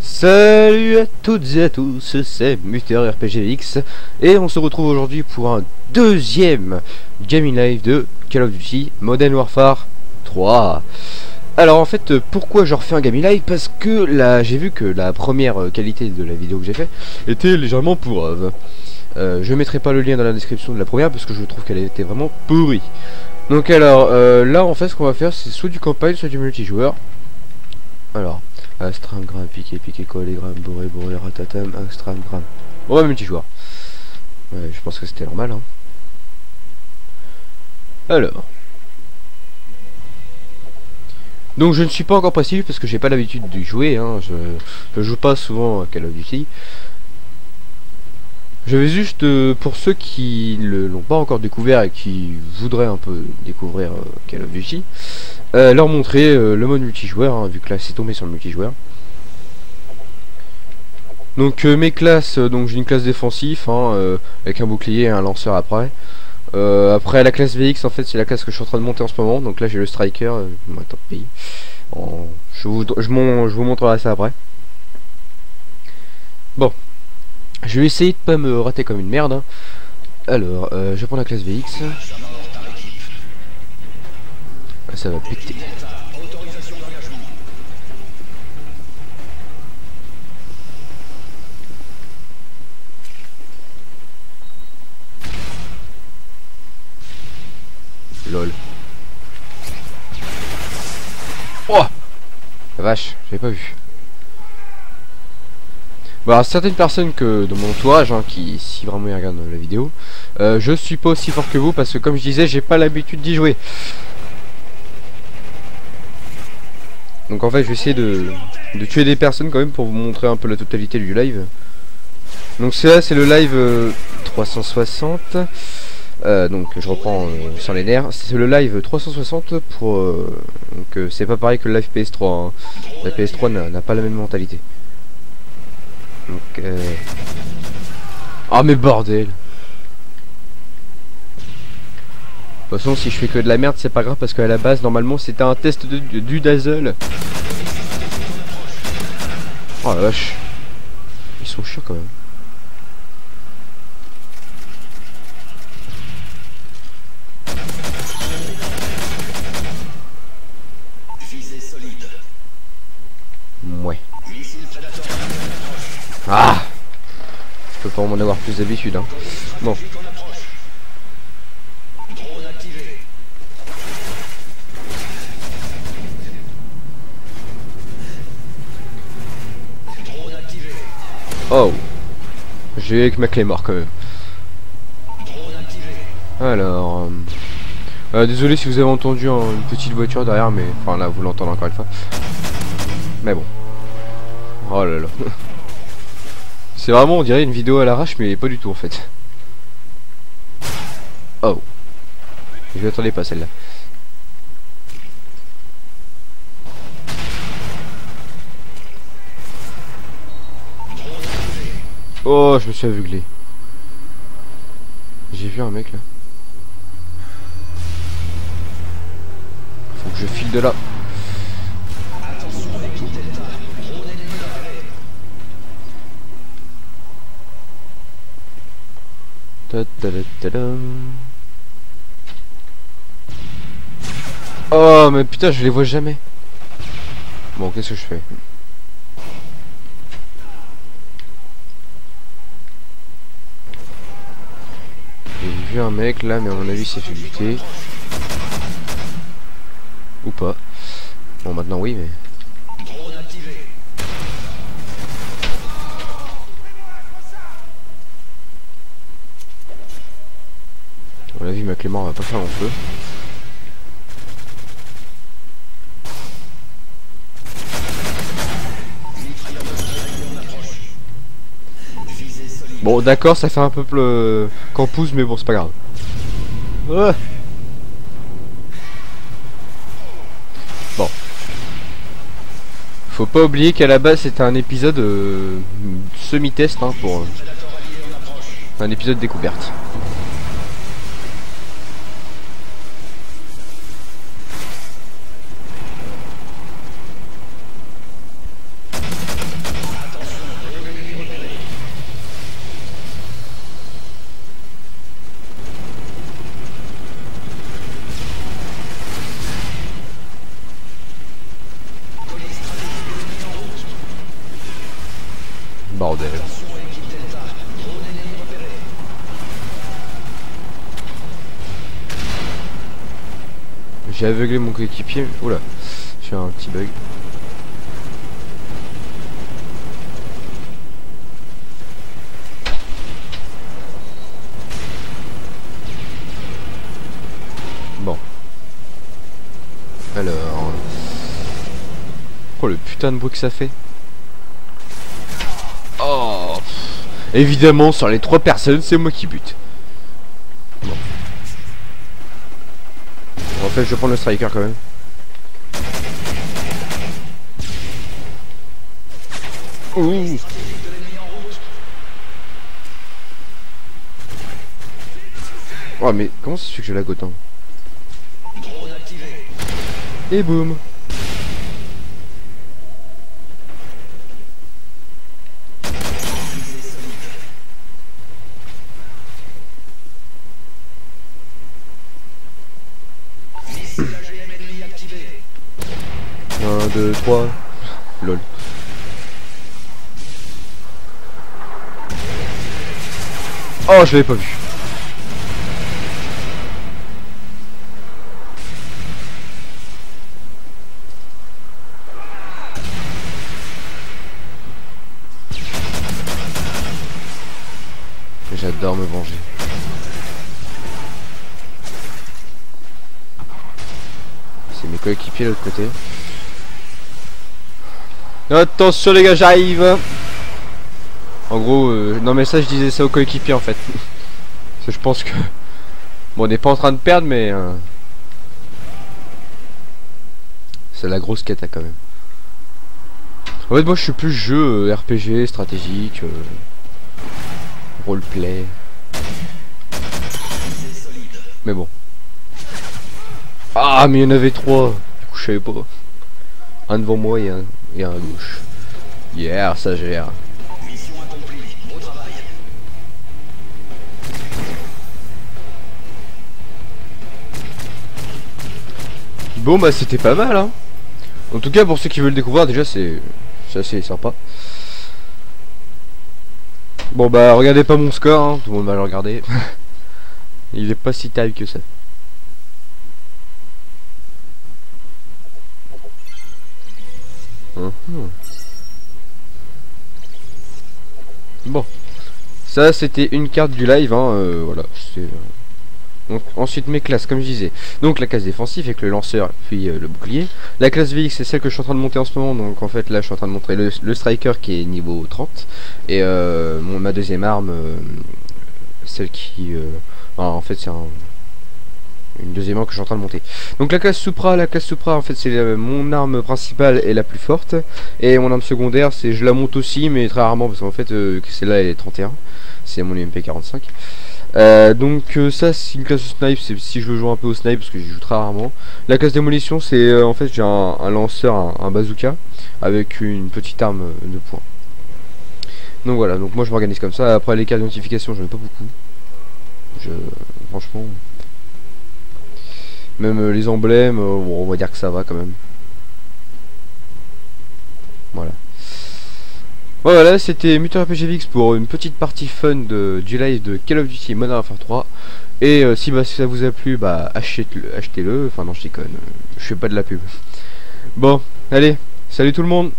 Salut à toutes et à tous, c'est Muter RPGX et on se retrouve aujourd'hui pour un deuxième gaming live de Call of Duty Modern Warfare 3. Alors en fait, pourquoi je refais un gaming live? Parce que là j'ai vu que la première qualité de la vidéo que j'ai fait était légèrement pourrave. Je mettrai pas le lien dans la description de la première parce que je trouve qu'elle était vraiment pourrie. Donc alors là en fait ce qu'on va faire c'est soit du campagne soit du multijoueur. Alors Astramgram, piqué, collégramme, bourré, ratatam, Astramgram. On va multijoueur. Ouais, je pense que c'était normal hein. Alors. Donc je ne suis pas encore précis parce que j'ai pas l'habitude de jouer hein. Je joue pas souvent à Call of Duty. Je vais juste pour ceux qui ne l'ont pas encore découvert et qui voudraient un peu découvrir Call of Duty, leur montrer le mode multijoueur hein, vu que là c'est tombé sur le multijoueur. Donc mes classes, donc j'ai une classe défensive hein, avec un bouclier et un lanceur après. Après la classe VX en fait c'est la classe que je suis en train de monter en ce moment. Donc là j'ai le striker, tant pis. Je vous montrerai ça après. Bon, je vais essayer de pas me rater comme une merde hein. Alors je prends la classe VX. Ça va péter. Lol. Oh la vache, j'avais pas vu. Bon, alors, certaines personnes que de mon entourage, hein, qui si vraiment ils regardent la vidéo, je suis pas aussi fort que vous parce que comme je disais, j'ai pas l'habitude d'y jouer. Donc en fait, je vais essayer de tuer des personnes quand même pour vous montrer un peu la totalité du live. Donc c'est le live 360. Donc je reprends sans les nerfs. C'est le live 360 pour donc c'est pas pareil que le live PS3 hein. La PS3 n'a pas la même mentalité. Donc ah mais bordel. De toute façon si je fais que de la merde c'est pas grave parce qu'à la base normalement c'était un test du Dazzle. Oh la vache. Ils sont chiants quand même. Ouais. Ah, je peux pas en avoir plus d'habitude hein. Bon. Oh. J'ai eu avec ma clé mort quand même. Alors désolé si vous avez entendu une petite voiture derrière mais enfin là vous l'entendez encore une fois. Mais bon. Oh là là. C'est vraiment on dirait une vidéo à l'arrache mais pas du tout en fait. Oh. Je m'attendais pas celle-là. Oh je me suis aveuglé. J'ai vu un mec là. Faut que je file de là. Oh mais putain je les vois jamais. Bon qu'est-ce que je fais? J'ai vu un mec là mais à mon avis c'est fait buter. Ou pas. Bon maintenant oui mais... On l'a vu ma Clément on va pas faire long feu. Bon d'accord ça fait un peu campus mais bon c'est pas grave. Bon. Faut pas oublier qu'à la base c'était un épisode semi-test hein, pour un épisode découverte. bordel. J'ai aveuglé mon coéquipier. Oula, j'ai un petit bug. Bon. Alors... Oh le putain de bruit que ça fait. Oh. Évidemment sur les 3 personnes c'est moi qui bute. Bon. En fait je vais prendre le striker quand même. Ouh. Oh mais comment ça se fait que je lag autant? Et boum. Un, deux, trois. Lol. Oh, je l'avais pas vu. J'adore me venger. C'est mes coéquipiers de l'autre côté. Attention les gars, j'arrive. En gros, non mais ça je disais ça aux coéquipiers en fait. Parce que je pense que... Bon, on n'est pas en train de perdre mais... C'est la grosse quête quand même. En fait moi je suis plus jeu RPG, stratégique, roleplay. Mais bon. Ah mais il y en avait 3. Du coup je savais pas. Un devant moi et un à gauche. Yeah, ça gère. Bon bah c'était pas mal hein. En tout cas pour ceux qui veulent le découvrir déjà c'est assez sympa. Bon bah regardez pas mon score hein. Tout le monde va le regarder. Il est pas si taille que ça. Bon, ça c'était une carte du live hein, voilà, c'est donc ensuite mes classes comme je disais. Donc la classe défensive avec le lanceur puis le bouclier. La classe VX c'est celle que je suis en train de monter en ce moment. Donc en fait là je suis en train de montrer le striker qui est niveau 30. Et ma deuxième arme, celle qui en fait c'est une deuxième arme que je suis en train de monter. Donc la classe Supra en fait c'est mon arme principale et la plus forte. Et mon arme secondaire c'est je la monte aussi mais très rarement parce qu'en fait celle-là elle est 31. C'est mon MP45. Donc ça c'est une classe de snipe, c'est si je veux jouer un peu au snipe parce que j'y joue très rarement. La classe démolition c'est en fait j'ai un lanceur, un bazooka avec une petite arme de poing. Donc voilà, donc moi je m'organise comme ça. Après les cartes d'identification j'en ai pas beaucoup. Franchement... Même les emblèmes, bon, on va dire que ça va quand même. Voilà. Voilà, c'était Mutant RPG VX pour une petite partie fun du live de Call of Duty Modern Warfare 3. Et si ça vous a plu, bah achetez-le. Enfin non, je déconne, je fais pas de la pub. Bon, allez, salut tout le monde.